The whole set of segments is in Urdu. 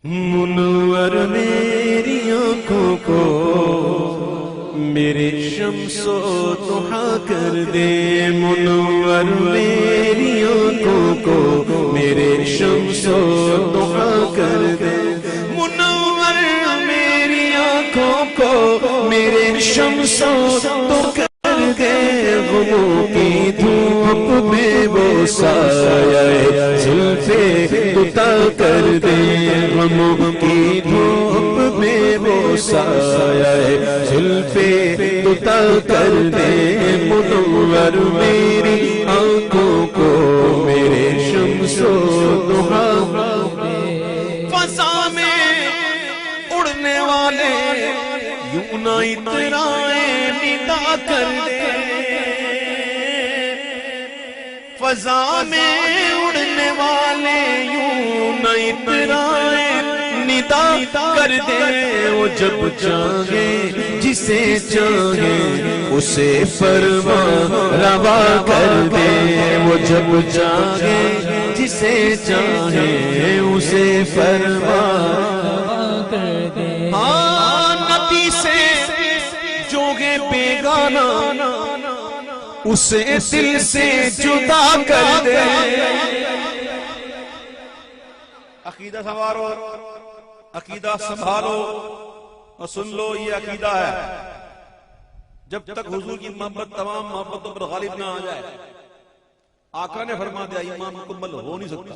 منور میری آنکھوں کو میرے شمس و ضحیٰ کر دے، منور میری آنکھوں کو میرے شمس و ضحیٰ کر دے، منور میری آنکھوں کو میرے شمس و ضحیٰ کر دے، غموں کی دھوپ میں وہ سایہ زلفِ طوطا کر دے، غموں کی دھوپ میں وہ سایہ زلفِ طوطا کر دے، منور میری آنکھوں کو میرے شمس و ضحیٰ کر دے۔ فضا میں اڑنے والے یوں نہ اترائیں ندا کر دے، فضا میں اڑنے والے یوں نہ اترائیں ندا کر دے، وہ جب چاہے جسے چاہے اسے فرمان روا کر دے، وہ جب چاہے جسے چاہے اسے فرمان کر دے۔ ہاں نبی سے جو ہے بیگانہ اسے دل سے جدا کر دے۔ عقیدہ سنوارو، عقیدہ سنبھالو اور سن لو، یہ عقیدہ ہے جب تک حضور کی محبت تمام محبتوں پر غالب نہ آ جائے، آقا نے فرما دیا ایمان مکمل ہو نہیں سکتا،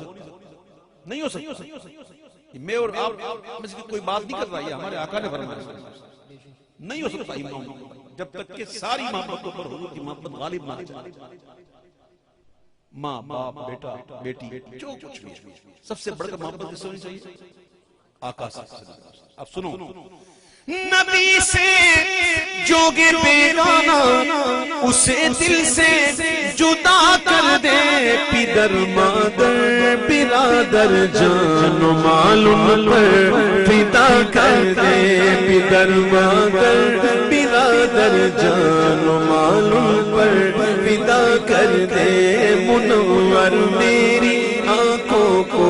نہیں ہو سکتا۔ میں اور آپ میں سے کوئی بات نہیں کر رہا، ہے ہمارے آقا نے فرمایا نہیں ہو سکتا ایمان جب تک کہ ساری محبتوں پر حضور کی محبت غالب نہ آ جائے۔ ماں باپ بیٹا بیٹی جو کچھ بھی سب سے بڑھ کر محبت کس سے ہونی چاہیے؟ آقا سے۔ اب سنو، نبی سے جو گے بیگانہ اسے دل سے جدا کر دے، پدر مادر برادر جان و مال پر فدا کر دے، پدر مادر برادر جان و مال پر فدا کر دے، منور میری آنکھوں کو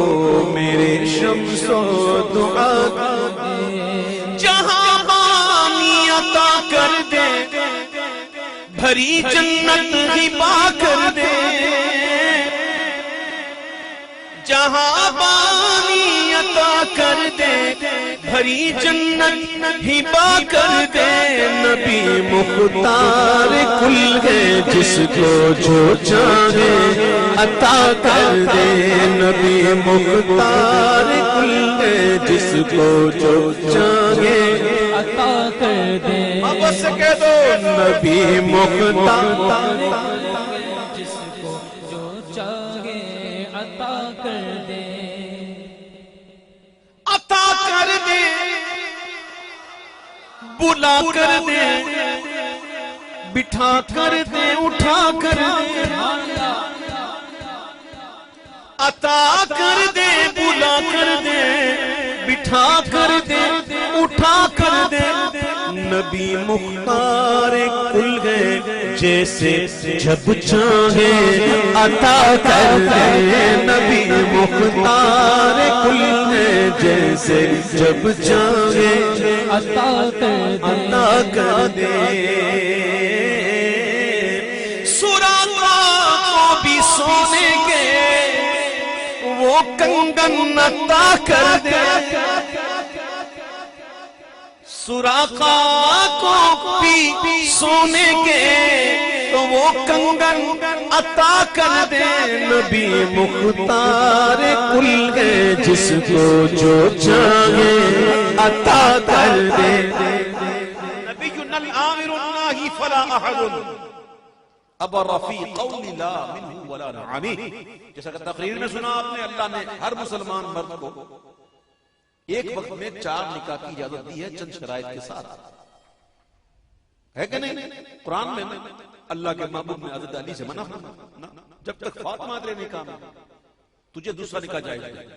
میرے شمس و ضحیٰ کر دے، جہاں بانی عطا کر دے، بھری جنت ہبا کر دے، جہاں بانی عطا کر دے، بھری جنت ہبا کر دے، نبی مختار کل ہے جس کو جو چاہے عطا کر دے، نبی مختار کل ہے جس کو جو چاہے عطا کر دے۔ اب بس کہہ دو نبی مختار جس کو جو چاہے عطا کر دے، عطا کر دے، بلا کر دے، بٹھا کر دے، اٹھا کر دے، عطا کر دے، بلا کر دے، بٹھا کر دے، اٹھا کر دے، نبی مختار کل ہے جیسے جب چاہے عطا کر دے، نبی مختار کل ہے جیسے جب چاہے عطا کر دے۔ سراقہ کو بھی سونے کے وہ کنگن عطا کر دے، سراقہ کو بھی سونے کے تو وہ کنگن عطا کر دے، نبی مختار کل ہے جس کو جو چاہے عطا کر دے، نبینا الآمر الناہی فلا احد ابا رفیع قول لا منہ ولا نعمی۔ جیسا کہ تقریر میں سنا آپ نے، اللہ نے ہر مسلمان مرد کو ایک وقت میں 4 نکاح کی اجازت دی ہے چند شرائط کے ساتھ، ہے کہ نہیں؟ قرآن میں اللہ کے محبوب نے حضرت علی سے منع فرمایا جب تک فاطمہ تیرے نکاح میں تجھے دوسرا نکاح جائز نہیں۔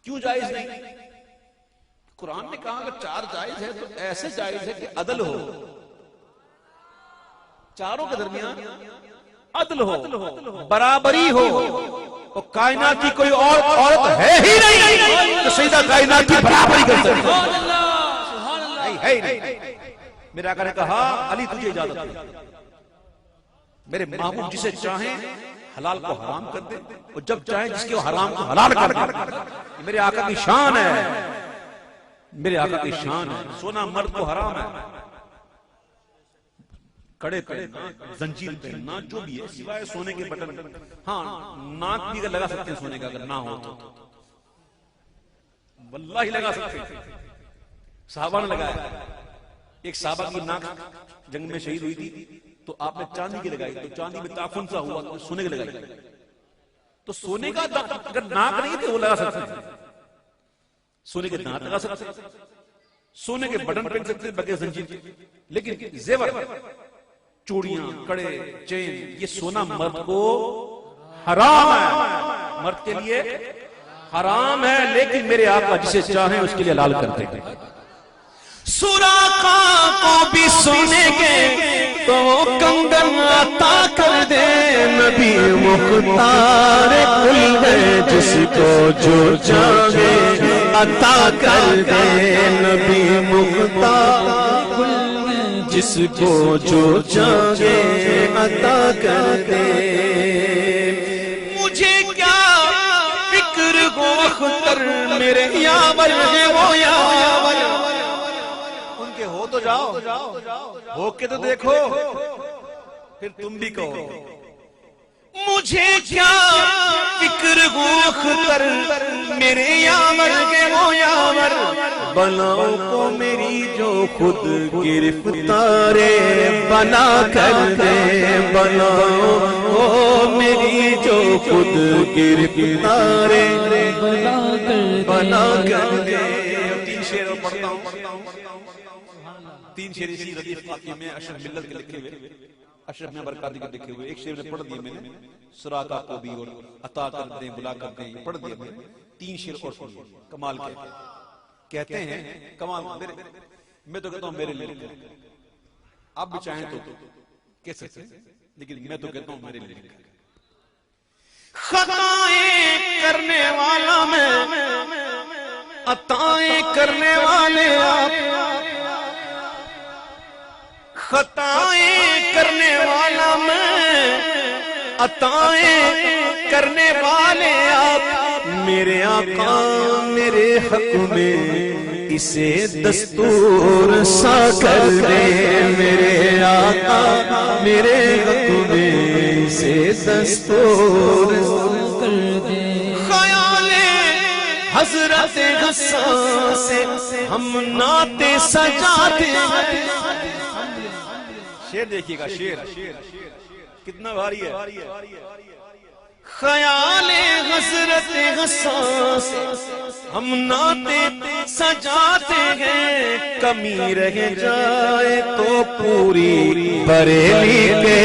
کیوں جائز نہیں؟ قرآن نے کہا اگر 4 جائز ہے تو ایسے جائز ہے کہ عدل ہو، چاروں کے درمیان عدل ہو، برابری ہو، اور کائنات کی کوئی اور عورت ہے ہی نہیں تو سیدہ کائنات کی برابری کر سکتی سبحان اللہ سبحان اللہ ہے ہی نہیں. میرے آقا نے کہا علی تجھے اجازت ہے, میرے محبوب جسے چاہیں حلال کو حرام کر دے اور جب چاہیں جس کے حرام کو حلال کر دے. میرے آقا کی شان ہے, میرے آقا کی شان ہے. سونا مرد کو حرام ہے, کڑے پہننا, زنجیر پہننا, جو بھی ہے سوائے سونے کے بٹن. ہاں ناک بھی لگا سکتے ہیں سونے کا اگر نہ ہو تو, واللہ لگا سکتے ہیں. صحابہ نے لگایا, ایک صحابہ کی ناک جنگ میں شہید ہوئی تھی تو آپ نے چاندی کی لگائی, تو چاندی میں تعفن سا ہوا تو سونے کی لگائی. تو سونے کا اگر ناک نہیں تو وہ لگا سکتے ہیں, سونے کے دانت لگا سکتے ہیں, سونے کے بٹن پہن سکتے ہیں بغیر زنجیر. لیکن زیور, چوڑیاں, کڑے, چین, یہ سونا مرد کو حرام ہے, مرد کے لیے حرام ہے. لیکن میرے آقا جسے چاہیں اس کے لیے حلال کرتے ہیں. سراقہ کو بھی سونے کے تو کنگن عطا کر دے, نبی مختار کل ہے جس کو جو چاہے عطا کر دے, نبی مختار کل ہے جس کو جو چاہے عطا کر دے. مجھے کیا فکر ہو اختر میرے یاور ہے وہ یاور, ہو تو جاؤ, ہو کے تو دیکھو پھر تم بھی کہو. مجھے کیا فکر ہو اختر میرے یاور کے وہ یاور, بناؤ کو میری جو خود گرفتارے بنا کر دے, بناؤ کو میری جو خود گرفتارے بنا کر دے. تین شعر پڑھتا ہوں, تین شعر اسی ردیف قافیہ میں اشرف ملت کے لکھے ہوئے, اشرف میں برکاتی کے لکھے ہوئے. ایک شعر میں پڑھ دیا میں نے, سراقہ کو بھی اور عطا کر دیں بلا کر دیں, یہ پڑھ دیا میں نے. تین شعر اور پڑھیے, کمال کہتے ہیں کمال. میں تو کہتا ہوں میرے لیے, آپ بھی چاہیں تو کہہ سکتے ہیں, لیکن میں تو کہتا ہوں میرے لیے. خطائیں کرنے والا میں, عطائیں کرنے والے آپ, خطائیں کرنے والا میں, عطائیں کرنے والے آپ. میرے آقا میرے حق میں اسے دستور سا کر دے, میرے آقا میرے حق میں اسے دستور سا کر دے. خیال حضرت حسان سے ہم نعتیں سجاتے ہیں. شعر دیکھیے گا, شعر کتنا بھاری ہے. خیال حضرت حسان سے ہم نعتیں سجاتے ہیں, کمی رہ جائے تو پوری بریلی کے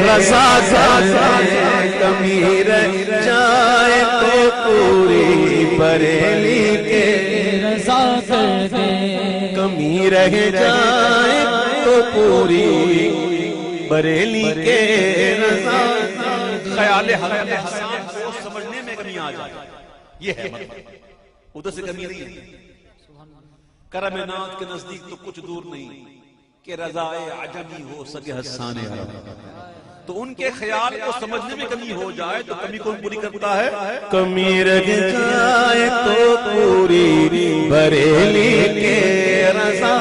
رضا ہے, کمی رہ جائے تو پوری بریلی کے رضا دے, کمی رہ جائے تو پوری بریلی کے رضا. خیال حضرت حسان کو سمجھنے میں کمی آ جائے, یہ ہے مطلب, ادھر سے کمی نہیں ہے. کرم نات کے نزدیک تو کچھ دور نہیں کہ رضائے عجمی ہو سکے حسان عرب. تو ان کے خیال کو سمجھنے میں کمی ہو جائے تو کمی کون پوری کرتا ہے؟ کمی رہ جائے تو پوری بریلی کے رضا.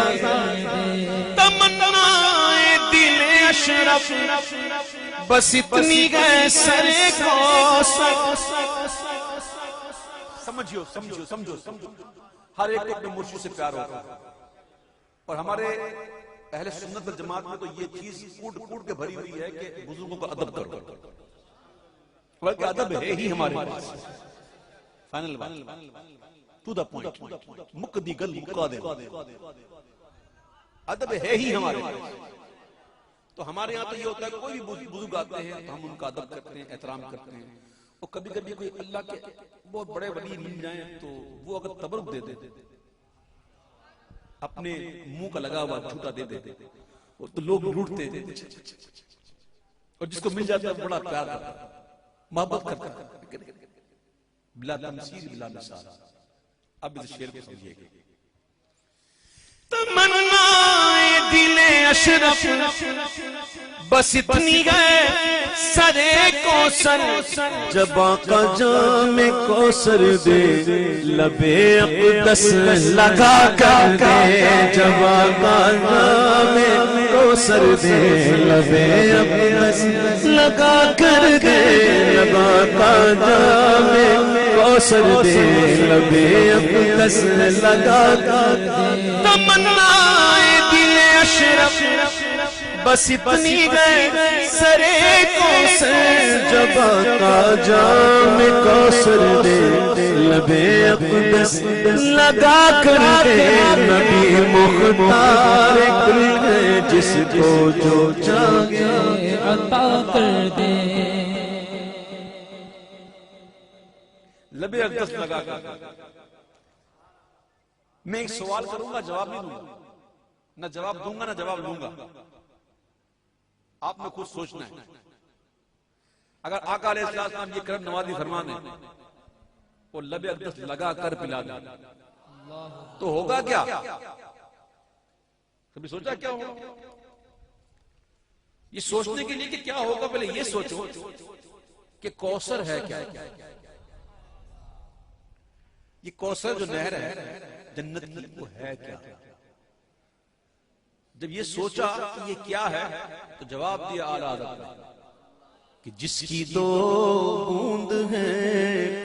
تمنائے دل اشرف بس اتنی گئے سرے کو. سمجھو سمجھو سمجھو سمجھو, ہر ایک کو اپنے مرشد سے پیار ہوتا ہے, اور ہمارے اہل سنت والجماعت میں تو یہ چیز کوٹ کوٹ کے بھری ہوئی ہے کہ بزرگوں کا ادب کرو, بلکہ ادب ہے ہی ہمارے پاس. فائنل بات, ٹو دا پوائنٹ, مک دی گل مکا دے, ادب ہے ہی ہمارے پاس. تو ہمارے یہاں تو یہ ہوتا ہے کہ کوئی بھی بزرگ آتے ہیں تو ہم ان کا ادب کرتے ہیں, احترام کرتے ہیں. اور کبھی کبھی کوئی اللہ کے بہت بڑے ولی مل جائیں تو وہ اگر تبرک دے دے, اپنے منہ کا لگا ہوا جھوٹا دے دے تو لوگ لوٹتے تھے, اور جس کو مل جاتا ہے بڑا پیار کرتا ہے, محبت کرتا ہے. بلا تمثیل بلا مثال. اب اس شعر کو سمجھیے گا. تمنا دل اشرف بس اتنی ہے سرے کوثر جب آقا جام کوثر دے لبے اقدس لگا کر دے. جب آقا جام کوثر دے لبے اقدس لگا کر دے. جب آقا جام کوثر دے لبے اقدس لگا کر دے. تمنا دل اشرف بس اتنی گئے سرے کوثر جب آقا جام کوثر دے لبے اقدس لگا کر دے. نبی مختار کل ہے جس کو جو چاہے عطا کر دے. لبے اقدس لگا کر. میں ایک سوال کروں گا جواب نہیں دوں گا. نہ جواب دوں گا نہ جواب لوں گا. آپ نے خود سوچنا ہے. اگر آقا علیہ السلام یہ کرم نوازی فرما دیں وہ لبے اقدس لگا کر پلا دیں تو ہوگا کیا؟ کبھی سوچا کیا ہوگا؟ یہ سوچنے کے لیے کہ کیا ہوگا پہلے یہ سوچو کہ کوثر ہے کیا. یہ کوثر جو نہر ہے جنت کی وہ ہے کیا. جب یہ سوچا کہ یہ کیا ہے تو جواب دیا اعلیٰ حضرت نے کہ جس کی دو بوند ہے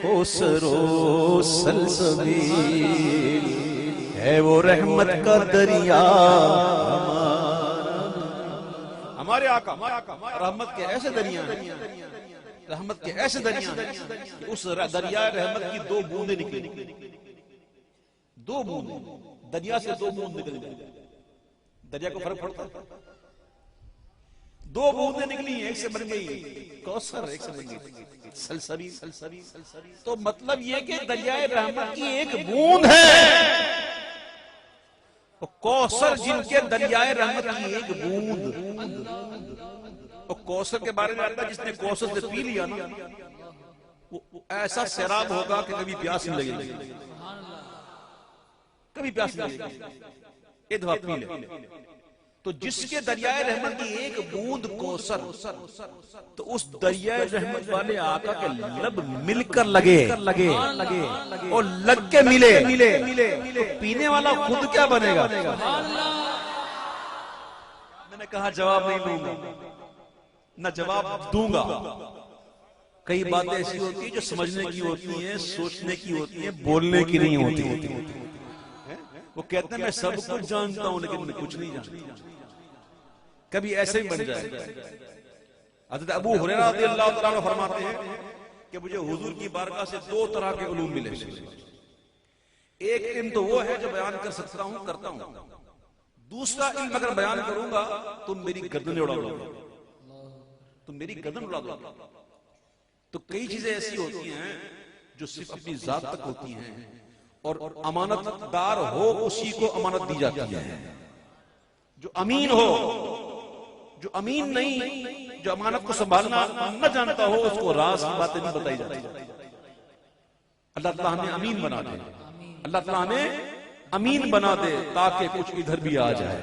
کوثر و سلسبیل ہے وہ رحمت کا دریا. ہمارے آقا رحمت کے ایسے دریا ہیں. رحمت کے ایسے دریا ہیں کہ اس دریا رحمت کی دو بوندیں نکلی. دو بوند دریا سے دو بوند نکل گئی. دریا کو فرق پڑتا ہے. دو بوندیں نکلی ہیں ایک سے بن گئی کوثر ایک سے بن گئی سلسبیل. تو مطلب یہ کہ دریائے رحمت کی ایک بوند ہے کوثر جن کے دریائے رحمت کی ایک بوند. اور کوثر کے بارے میں آتا ہے جس نے کوثر سے پی لیا نا وہ ایسا سیراب ہوگا کہ کبھی پیاس نہیں لگے گی. کبھی پیاس نہیں لگے گی. ایک دفعہ پی لے. تو جس کے دریائے رحمت کی ایک بوند کوثر تو اس دریائے رحمت والے آقا کے لب مل کر لگے اور لگ کے ملے تو پینے والا خود کیا بنے گا؟ میں نے کہا جواب نہیں دوں گا نہ جواب دوں گا. کئی باتیں ایسی ہوتی ہیں جو سمجھنے کی ہوتی ہیں سوچنے کی ہوتی ہیں بولنے کی نہیں ہوتی. وہ کہتے ہیں میں سب کچھ جانتا ہوں لیکن میں کچھ نہیں جانتا. کبھی ایسے ہی بن جائے. حضرت ابو ہریرہ رضی اللہ تعالیٰ عنہ فرماتے ہیں کہ مجھے حضور کی بارگاہ سے دو طرح کے علوم ملے. ایک علم تو وہ ہے جو بیان کر سکتا ہوں کرتا ہوں. دوسرا علم اگر بیان کروں گا تم میری گردن اڑا دو گے. تم میری گردن اڑا دو گے. تو کئی چیزیں ایسی ہوتی ہیں جو صرف اپنی ذات تک ہوتی ہیں اور امانت دار ہو اسی کو امانت دی جاتی ہے. جو امین ہو جو امین نہیں جو امانت کو سنبھالنا نہ جانتا ہو اس کو راز کی باتیں نہیں بتائی جاتی. اللہ تعالیٰ ہمیں امین بنا دے. اللہ تعالیٰ ہمیں امین بنا دے تاکہ کچھ ادھر بھی آ جائے.